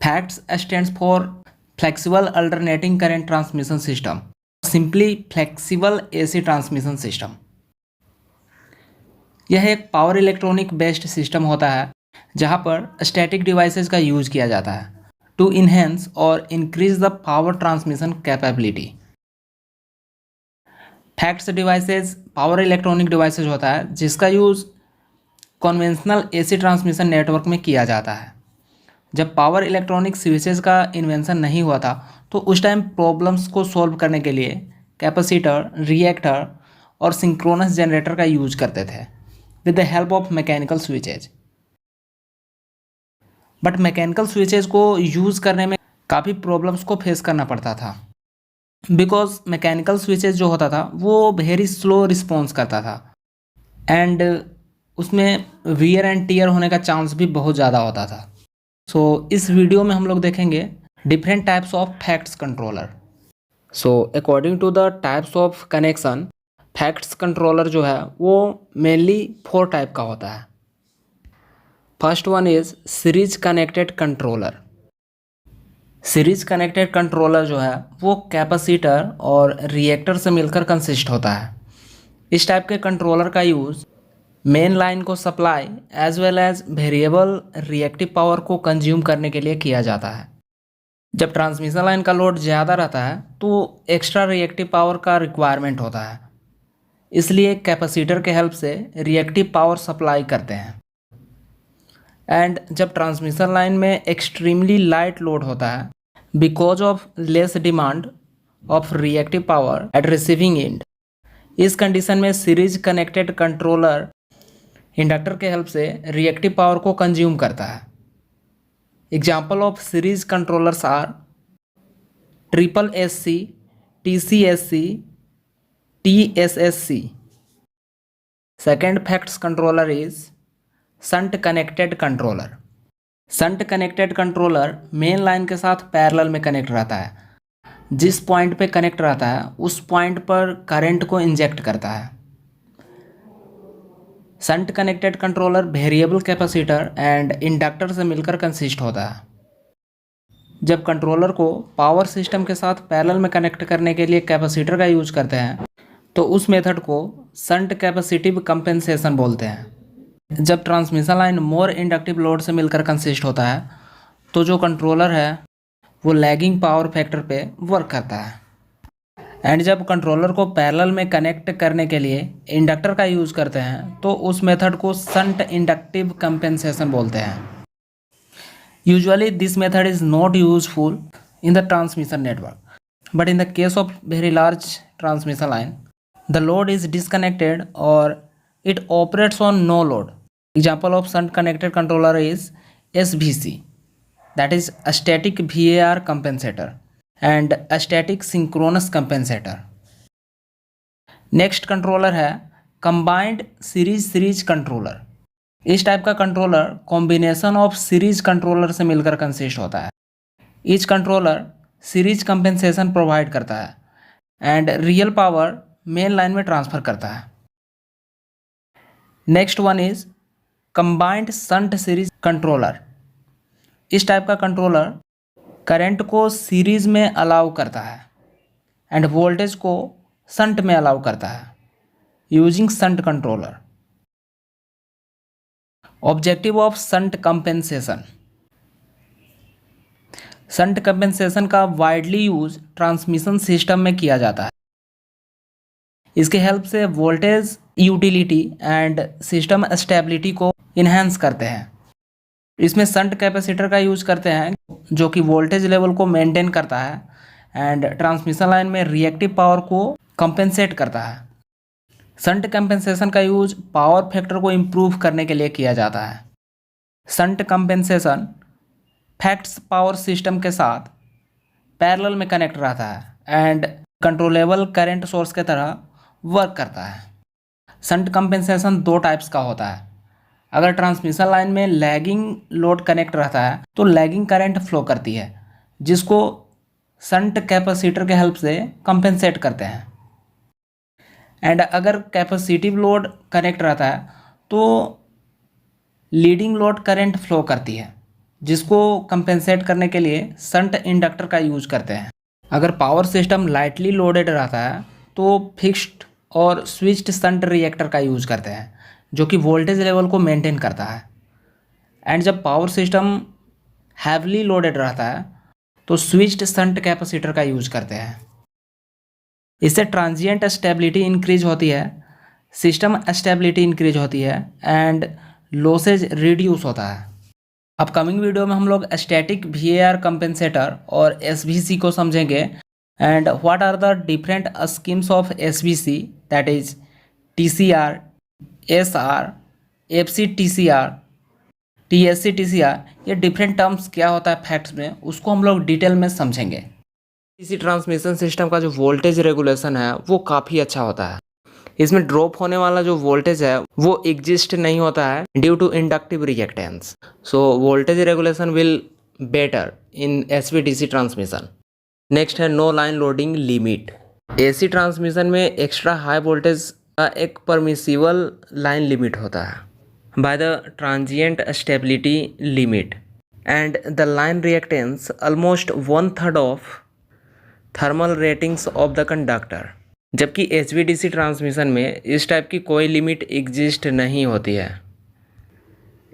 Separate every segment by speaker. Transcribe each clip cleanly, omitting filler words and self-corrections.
Speaker 1: Facts stands for flexible alternating current transmission system, simply flexible AC transmission system. यह एक power electronic based system होता है जहां पर स्टैटिक डिवाइसेस का यूज किया जाता है टू इन्हेंस और increase the power transmission capability. Facts devices power electronic devices होता है जिसका use conventional AC transmission network में किया जाता है। जब पावर इलेक्ट्रॉनिक स्विचेस का इन्वेंशन नहीं हुआ था तो उस टाइम प्रॉब्लम्स को सॉल्व करने के लिए कैपेसिटर, रिएक्टर और सिंक्रोनस जनरेटर का यूज करते थे with the help of mechanical switches. But mechanical switches को यूज़ करने में काफ़ी प्रॉब्लम्स को फेस करना पड़ता था बिकॉज मैकेनिकल स्विचेज जो होता था वो वेरी स्लो रिस्पॉन्स करता था एंड उसमें वियर एंड टीयर होने का चांस भी बहुत ज़्यादा होता था। सो इस वीडियो में हम लोग देखेंगे different types of facts controller. So according to the types of connection, facts controller जो है वो मेनली 4 टाइप का होता है। First one is series connected controller. Series connected controller जो है वो कैपेसिटर और रिएक्टर से मिलकर कंसिस्ट होता है। इस टाइप के कंट्रोलर का यूज़ मेन लाइन को supply as well as variable reactive power को कंज्यूम करने के लिए किया जाता है। जब ट्रांसमिशन लाइन का लोड ज़्यादा रहता है तो एक्स्ट्रा रिएक्टिव पावर का रिक्वायरमेंट होता है, इसलिए कैपेसिटर के हेल्प से रिएक्टिव पावर सप्लाई करते हैं। एंड जब ट्रांसमिशन लाइन में एक्सट्रीमली लाइट लोड होता है because of less demand of reactive power at receiving end, इस कंडीशन में सीरीज कनेक्टेड कंट्रोलर इंडक्टर के हेल्प से रिएक्टिव पावर को कंज्यूम करता है। Example of series controllers are triple S C, TCSC, TSSC। Second facts controller is shunt connected controller. Shunt connected controller main line के साथ parallel में connect रहता है। जिस पॉइंट पे कनेक्ट रहता है उस पॉइंट पर करंट को इंजेक्ट करता है। Shunt connected controller variable capacitor and inductor से मिलकर कंसिस्ट होता है। जब कंट्रोलर को पावर सिस्टम के साथ पैरेलल में कनेक्ट करने के लिए कैपेसिटर का यूज करते हैं तो उस मेथड को शंट कैपेसिटिव कंपेंसेशन बोलते हैं। जब ट्रांसमिशन लाइन मोर इंडक्टिव लोड से मिलकर कंसिस्ट होता है तो जो कंट्रोलर है वो लैगिंग पावर फैक्टर पे वर्क करता है। एंड जब कंट्रोलर को पैरेलल में कनेक्ट करने के लिए इंडक्टर का यूज़ करते हैं तो उस मेथड को शंट इंडक्टिव कंपेंसेशन बोलते हैं। Usually this method is not useful in the transmission network, but in the case of very large transmission line the load is disconnected और it operates on no load. Example of shunt connected controller is SVC, that is a static VAR compensator and a static synchronous compensator। Next controller है combined series controller. इस type का controller combination of series controller से मिलकर consist होता है। Each controller series compensation provide करता है and real power main line में ट्रांसफर करता है। Next one is combined shunt series controller. इस टाइप का कंट्रोलर करंट को सीरीज में अलाउ करता है एंड वोल्टेज को शंट में अलाउ करता है using shunt controller. Objective of shunt compensation. Shunt compensation का वाइडली यूज ट्रांसमिशन सिस्टम में किया जाता है। इसके हेल्प से voltage utility and system stability को इन्हेंस करते हैं। इसमें शंट कैपेसिटर का यूज करते हैं जो कि वोल्टेज लेवल को मेंटेन करता है एंड ट्रांसमिशन लाइन में रिएक्टिव पावर को कंपेंसेट करता है। शंट कंपेंसेशन का यूज पावर फैक्टर को इम्प्रूव करने के लिए किया जाता है। Shunt compensation facts power system के साथ पैरेलल में कनेक्ट रहता है एंड कंट्रोलेबल करंट सोर्स के तरह वर्क करता है। शंट कंपेंसेशन 2 टाइप्स का होता है। अगर ट्रांसमिशन लाइन में लैगिंग लोड कनेक्ट रहता है तो लैगिंग करंट फ्लो करती है जिसको शंट कैपेसिटर के हेल्प से कंपेंसेट करते हैं। एंड अगर कैपेसिटिव लोड कनेक्ट रहता है तो लीडिंग लोड करंट फ्लो करती है जिसको कंपेंसेट करने के लिए शंट इंडक्टर का यूज करते हैं। अगर पावर सिस्टम लाइटली लोडेड रहता है तो फिक्स्ड और स्विच्ड शंट रिएक्टर का यूज करते हैं, जो कि वोल्टेज लेवल को मेंटेन करता है। एंड जब पावर सिस्टम हैवली लोडेड रहता है तो स्विच्ड शंट कैपेसिटर का यूज करते हैं। इससे ट्रांजिएंट स्टेबिलिटी इंक्रीज होती है, सिस्टम स्टेबिलिटी इंक्रीज होती है एंड लॉसेज रिड्यूस होता है। अपकमिंग वीडियो में हम लोग स्टैटिक VAR कंपेंसेटर और SVC को समझेंगे and what are the different schemes of SVC, that is TCR, SR, FCTCR, TSC-TCR, ये डिफरेंट टर्म्स क्या होता है फैक्ट्स में, उसको हम लोग डिटेल में समझेंगे। DC ट्रांसमिशन सिस्टम का जो वोल्टेज रेगुलेशन है वो काफ़ी अच्छा होता है। इसमें ड्रॉप होने वाला जो वोल्टेज है वो एग्जिस्ट नहीं होता है due to inductive reactance. So voltage regulation will better in SVDC transmission. Next है no line loading limit. AC transmission में एक्स्ट्रा हाई वोल्टेज का एक परमिसिबल लाइन लिमिट होता है by the transient stability limit and the line reactance almost 1/3 of thermal ratings of the conductor. जबकि HVDC transmission में इस type की कोई लिमिट एग्जिस्ट नहीं होती है।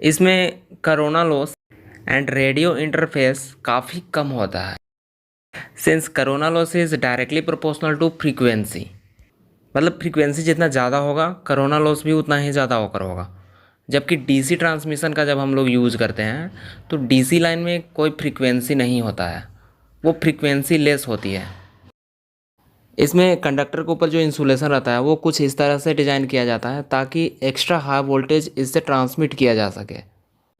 Speaker 1: इसमें corona loss and radio interface काफ़ी कम होता है, since corona loss is directly proportional to frequency. मतलब फ्रीक्वेंसी जितना ज़्यादा होगा कोरोना लॉस भी उतना ही ज़्यादा होकर होगा। जबकि DC ट्रांसमिशन का जब हम लोग यूज़ करते हैं तो DC लाइन में कोई फ्रीक्वेंसी नहीं होता है, वो फ्रीक्वेंसी लेस होती है। इसमें कंडक्टर के ऊपर जो इंसुलेशन रहता है वो कुछ इस तरह से डिज़ाइन किया जाता है ताकि एक्स्ट्रा हाई वोल्टेज इससे ट्रांसमिट किया जा सके,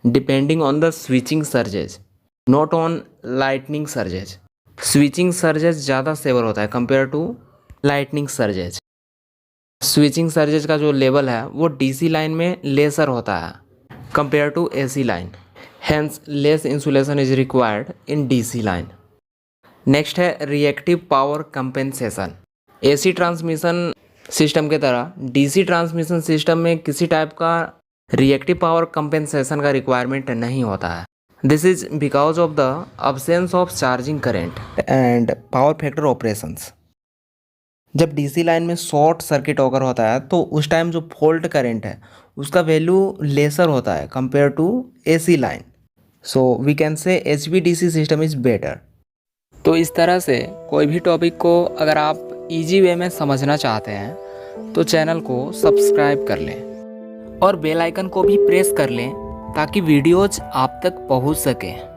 Speaker 1: depending on the switching surges, not on lightning surges. Switching surges ज़्यादा सेवर होता है compare to lightning surges. Switching surges का जो लेवल है वो DC लाइन में लेसर होता है compare to AC line, hence less insulation is required in DC line. Next है reactive power compensation. AC transmission system के तरह DC ट्रांसमिशन सिस्टम में किसी टाइप का रिएक्टिव पावर कंपेंसेशन का रिक्वायरमेंट नहीं होता है। This is because of the absence of charging current and power factor operations. जब DC लाइन में शॉर्ट सर्किट ऑकर होता है तो उस टाइम जो फॉल्ट करेंट है उसका वैल्यू लेसर होता है compare to AC line. So we can say HVDC system is better. तो इस तरह से कोई भी टॉपिक को अगर आप इजी वे में समझना चाहते हैं तो चैनल को सब्सक्राइब कर लें और बेल आइकन को भी प्रेस कर लें ताकि वीडियोज आप तक पहुंच सकें।